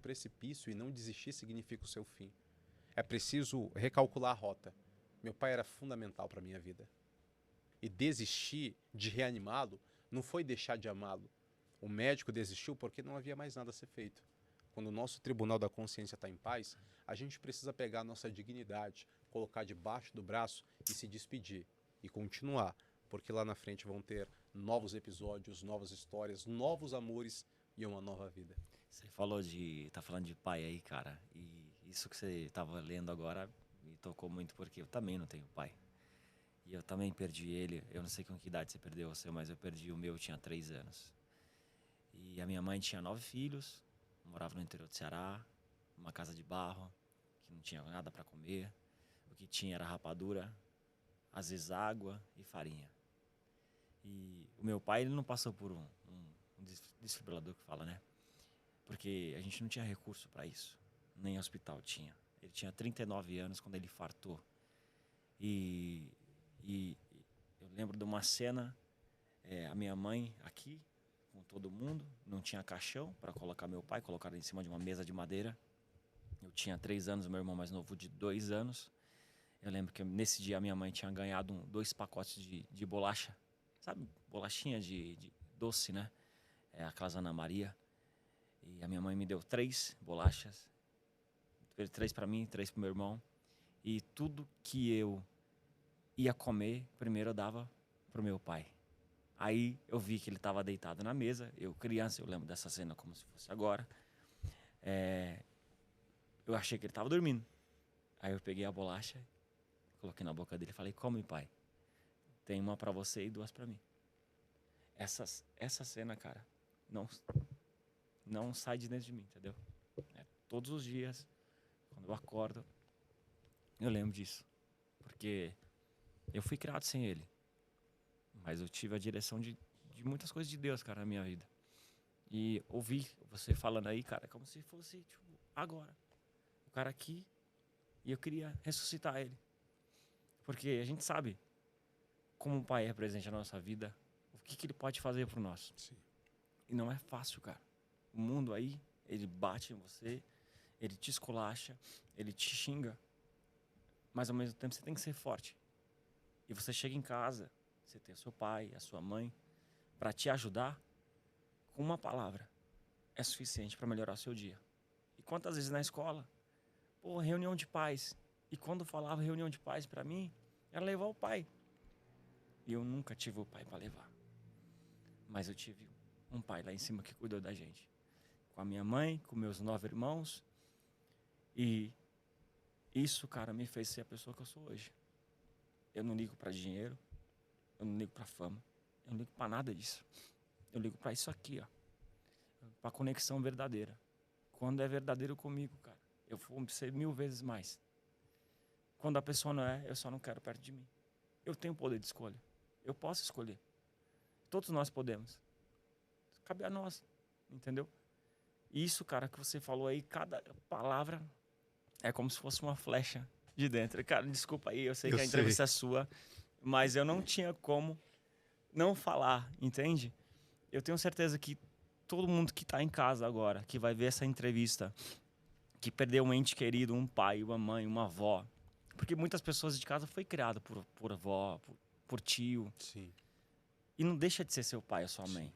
precipício e não desistir significa o seu fim. É preciso recalcular a rota. Meu pai era fundamental para a minha vida. E desistir de reanimá-lo não foi deixar de amá-lo. O médico desistiu porque não havia mais nada a ser feito. Quando o nosso tribunal da consciência está em paz, a gente precisa pegar a nossa dignidade, colocar debaixo do braço e se despedir. E continuar, porque lá na frente vão ter novos episódios, novas histórias, novos amores e uma nova vida. Você tá falando de pai aí, cara, e isso que você tava lendo agora me tocou muito porque eu também não tenho pai. E eu também perdi ele, eu não sei com que idade você perdeu o seu, mas eu perdi o meu, eu tinha 3 anos. E a minha mãe tinha 9 filhos, morava no interior do Ceará, numa casa de barro, que não tinha nada para comer. O que tinha era rapadura, às vezes água e farinha. E o meu pai, ele não passou por um desfibrilador que fala, né? Porque a gente não tinha recurso para isso, nem hospital tinha. Ele tinha 39 anos quando ele infartou. E eu lembro de uma cena, a minha mãe aqui, com todo mundo, não tinha caixão para colocar meu pai, colocaram em cima de uma mesa de madeira. Eu tinha 3 anos, meu irmão mais novo de 2 anos. Eu lembro que nesse dia a minha mãe tinha ganhado 2 pacotes de bolacha, sabe? Bolachinha de doce, né? Aquelas Ana Maria. E a minha mãe me deu 3 bolachas. 3 para mim, 3 pro meu irmão. E tudo que eu ia comer, primeiro eu dava pro meu pai. Aí eu vi que ele estava deitado na mesa. Eu, criança, eu lembro dessa cena como se fosse agora. Eu achei que ele estava dormindo. Aí eu peguei a bolacha, coloquei na boca dele e falei: come, pai. Tem uma para você e 2 para mim. Essa cena, cara, não sai de dentro de mim, entendeu? Todos os dias, quando eu acordo, eu lembro disso. Porque eu fui criado sem ele. Mas eu tive a direção de muitas coisas de Deus, cara, na minha vida. E ouvir você falando aí, cara, como se fosse, tipo, agora. O cara aqui, e eu queria ressuscitar ele. Porque a gente sabe como o pai é presente na nossa vida, o que ele pode fazer por nós. Sim. E não é fácil, cara. O mundo aí, ele bate em você, ele te esculacha, ele te xinga. Mas ao mesmo tempo você tem que ser forte. E você chega em casa, você tem o seu pai, a sua mãe, para te ajudar, com uma palavra é suficiente para melhorar o seu dia. E quantas vezes na escola, reunião de pais. E quando falava reunião de pais para mim, era levar o pai. E eu nunca tive o pai para levar. Mas eu tive um pai lá em cima que cuidou da gente. Com a minha mãe, com meus 9 irmãos. E isso, cara, me fez ser a pessoa que eu sou hoje. Eu não ligo para dinheiro. Eu não ligo para fama. Eu não ligo para nada disso. Eu ligo para isso aqui, ó. Para conexão verdadeira. Quando é verdadeiro comigo, cara, eu vou ser 1000 vezes mais. Quando a pessoa não é, eu só não quero perto de mim. Eu tenho poder de escolha. Eu posso escolher. Todos nós podemos. Cabe a nós, entendeu? Isso, cara, que você falou aí, cada palavra é como se fosse uma flecha de dentro. Cara, desculpa aí, eu sei que a entrevista é sua, mas eu não tinha como não falar, entende? Eu tenho certeza que todo mundo que está em casa agora, que vai ver essa entrevista, que perdeu um ente querido, um pai, uma mãe, uma avó, porque muitas pessoas de casa foi criado por avó, por tio. Sim. E não deixa de ser seu pai ou sua mãe,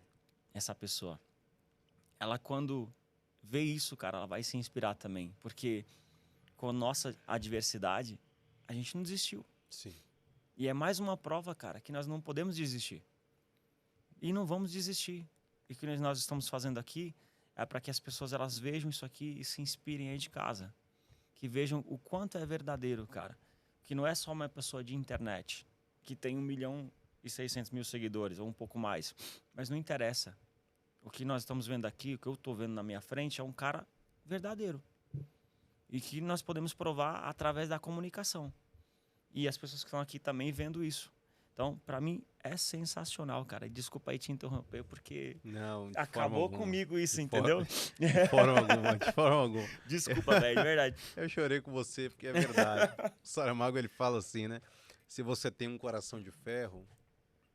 essa pessoa. Ela, quando vê isso, cara, ela vai se inspirar também. Porque com a nossa adversidade, a gente não desistiu. Sim. E é mais uma prova, cara, que nós não podemos desistir. E não vamos desistir. E o que nós estamos fazendo aqui é para que as pessoas elas vejam isso aqui e se inspirem aí de casa. Que vejam o quanto é verdadeiro, cara. Que não é só uma pessoa de internet que tem 1.600.000 seguidores ou um pouco mais. Mas não interessa. O que nós estamos vendo aqui, o que eu estou vendo na minha frente é um cara verdadeiro. E que nós podemos provar através da comunicação. E as pessoas que estão aqui também vendo isso. Então, para mim, é sensacional, cara. Desculpa aí te interromper, porque não, acabou comigo isso, de entendeu? De forma alguma, de forma alguma. Desculpa, velho, de verdade. Eu chorei com você, porque é verdade. O Saramago, ele fala assim, né? Se você tem um coração de ferro,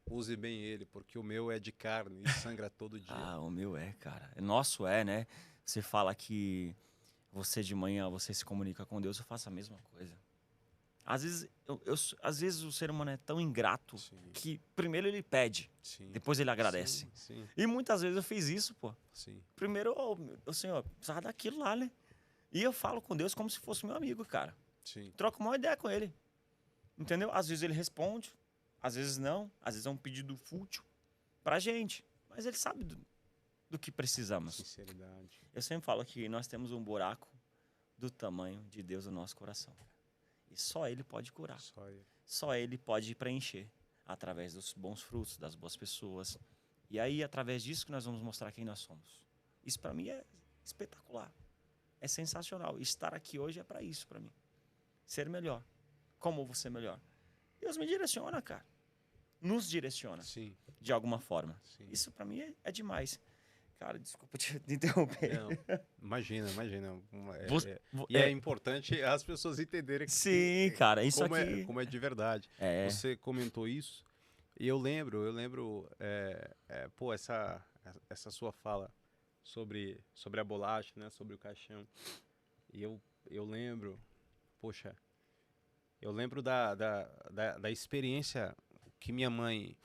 use bem ele, porque o meu é de carne e sangra todo dia. Ah, o meu cara. Nosso né? Você fala que você de manhã, você se comunica com Deus, eu faço a mesma coisa. Às vezes, às vezes o ser humano é tão ingrato Sim. que primeiro ele pede, Sim. depois ele agradece. Sim, sim, E muitas vezes eu fiz isso, pô. sim. Primeiro, ô Senhor, precisava daquilo lá, né? E eu falo com Deus como se fosse meu amigo, cara. Sim. Troco uma ideia com ele. Entendeu? Às vezes ele responde, às vezes não. Às vezes é um pedido fútil pra gente. Mas ele sabe do que precisamos. Sinceridade. Eu sempre falo que nós temos um buraco do tamanho de Deus no nosso coração. E só Ele pode curar. Só ele. Só Ele pode preencher através dos bons frutos, das boas pessoas. E aí, através disso que nós vamos mostrar quem nós somos. Isso para mim é espetacular. É sensacional. Estar aqui hoje é para isso, para mim. Ser melhor. Como eu vou ser melhor? Deus me direciona, cara. Nos direciona, Sim, de alguma forma. sim. Isso para mim é demais. Cara, desculpa te interromper. Não, imagina. É, É importante as pessoas entenderem sim, cara, isso como, aqui... como é de verdade. É, Você comentou isso, e eu lembro, pô, essa sua fala sobre a bolacha, né, sobre o caixão. E eu lembro, poxa, eu lembro da experiência que minha mãe,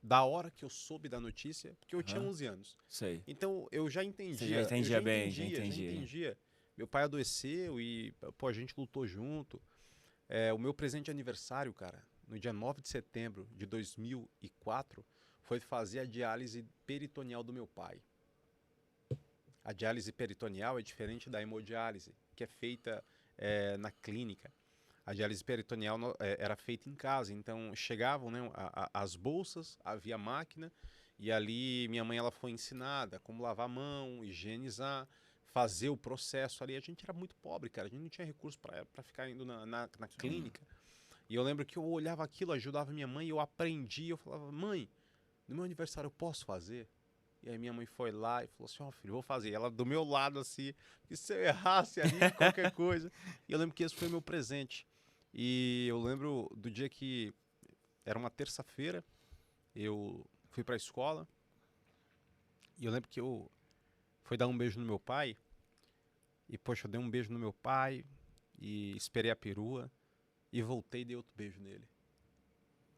da hora que eu soube da notícia, porque eu tinha 11 anos. sei. Então eu já entendia. Você já entendia bem, já entendia. Meu pai adoeceu e, pô, a gente lutou junto. O meu presente de aniversário, cara, no dia 9 de setembro de 2004, foi fazer a diálise peritoneal do meu pai. A diálise peritoneal é diferente da hemodiálise, que é feita na clínica. A diálise peritoneal era feita em casa, então chegavam, né, as bolsas, havia máquina, e ali minha mãe ela foi ensinada como lavar a mão, higienizar, fazer o processo ali. A gente era muito pobre, cara, a gente não tinha recurso para ficar indo na clínica. E eu lembro que eu olhava aquilo, ajudava minha mãe, eu aprendi, eu falava, mãe, no meu aniversário eu posso fazer? E aí minha mãe foi lá e falou assim, ó, filho, vou fazer. E ela do meu lado assim, que se eu errasse ali, qualquer coisa. E eu lembro que esse foi meu presente. E eu lembro do dia que era uma terça-feira, eu fui pra escola, e eu lembro que eu fui dar um beijo no meu pai, e poxa, eu dei um beijo no meu pai, e esperei a perua, e voltei e dei outro beijo nele.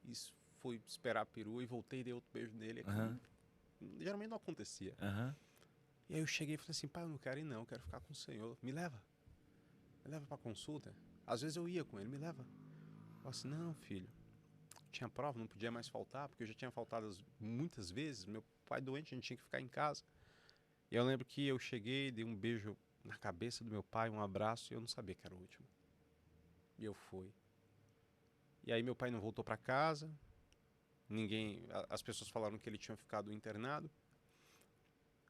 Isso foi esperar a perua, e voltei e dei outro beijo nele. Geralmente não acontecia. E aí eu cheguei e falei assim, pai, eu não quero ir não, eu quero ficar com o senhor, me leva pra consulta. Às vezes eu ia com ele, me leva. Eu falei assim, não, filho, tinha prova, não podia mais faltar, porque eu já tinha faltado muitas vezes, meu pai doente, a gente tinha que ficar em casa. E eu lembro que eu cheguei, dei um beijo na cabeça do meu pai, um abraço, e eu não sabia que era o último. E eu fui. E aí meu pai não voltou para casa, as pessoas falaram que ele tinha ficado internado.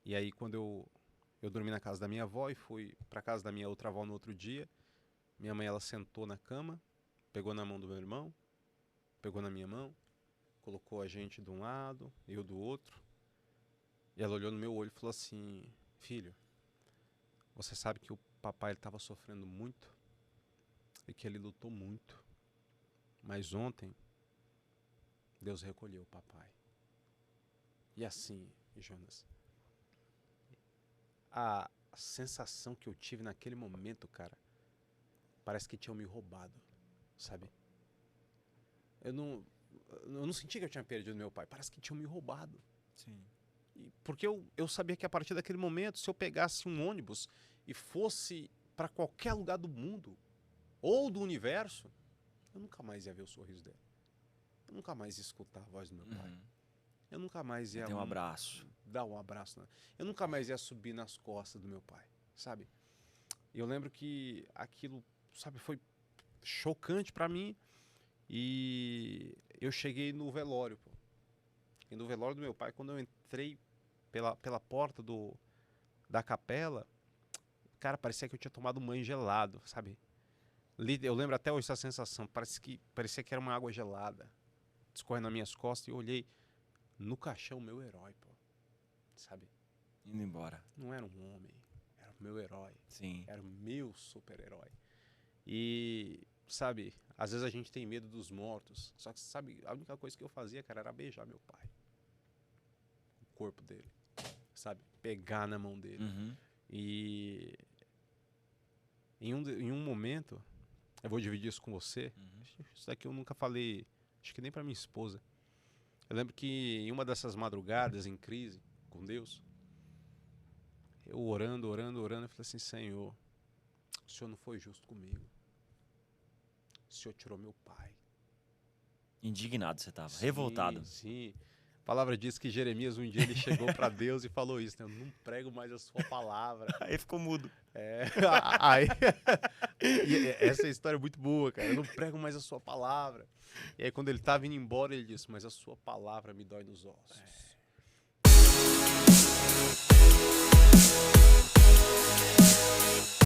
E aí quando eu dormi na casa da minha avó e fui para casa da minha outra avó no outro dia, minha mãe ela sentou na cama, pegou na mão do meu irmão, pegou na minha mão, colocou a gente de um lado, eu do outro. E ela olhou no meu olho e falou assim, filho, você sabe que o papai estava sofrendo muito e que ele lutou muito. Mas ontem, Deus recolheu o papai. E assim, Jonas, a sensação que eu tive naquele momento, cara, parece que tinham me roubado, sabe? Eu não senti que eu tinha perdido meu pai, parece que tinham me roubado. Sim. Porque eu sabia que a partir daquele momento, se eu pegasse um ônibus e fosse para qualquer lugar do mundo ou do universo, eu nunca mais ia ver o sorriso dele. Eu nunca mais ia escutar a voz do meu pai. Eu nunca mais ia Tem um abraço. dar um abraço. Eu nunca mais ia subir nas costas do meu pai, sabe? E eu lembro que aquilo, sabe, foi chocante para mim. E eu cheguei no velório, pô. E no velório do meu pai, quando eu entrei pela porta da capela, cara, parecia que eu tinha tomado um banho gelado, sabe? Eu lembro até hoje essa sensação, parecia que era uma água gelada escorrendo nas minhas costas, e eu olhei no caixão, meu herói, pô, sabe? Indo embora. Não era um homem, era o meu herói. Sim. Era o meu super-herói. E, sabe, às vezes a gente tem medo dos mortos, só que, sabe, a única coisa que eu fazia, cara, era beijar meu pai. O corpo dele, sabe? Pegar na mão dele. E em um momento, eu vou dividir isso com você. Isso daqui eu nunca falei, acho que nem pra minha esposa. Eu lembro que em uma dessas madrugadas em crise com Deus, eu orando, eu falei assim: Senhor, o Senhor não foi justo comigo. O Senhor tirou meu pai. Indignado você tava, Sim, revoltado. Sim. A palavra diz que Jeremias um dia ele chegou para Deus e falou isso, né? Eu não prego mais a sua palavra. Aí ficou mudo. Aí, essa história é muito boa, cara. Eu não prego mais a sua palavra. E aí quando ele estava indo embora, ele disse: mas a sua palavra me dói nos ossos.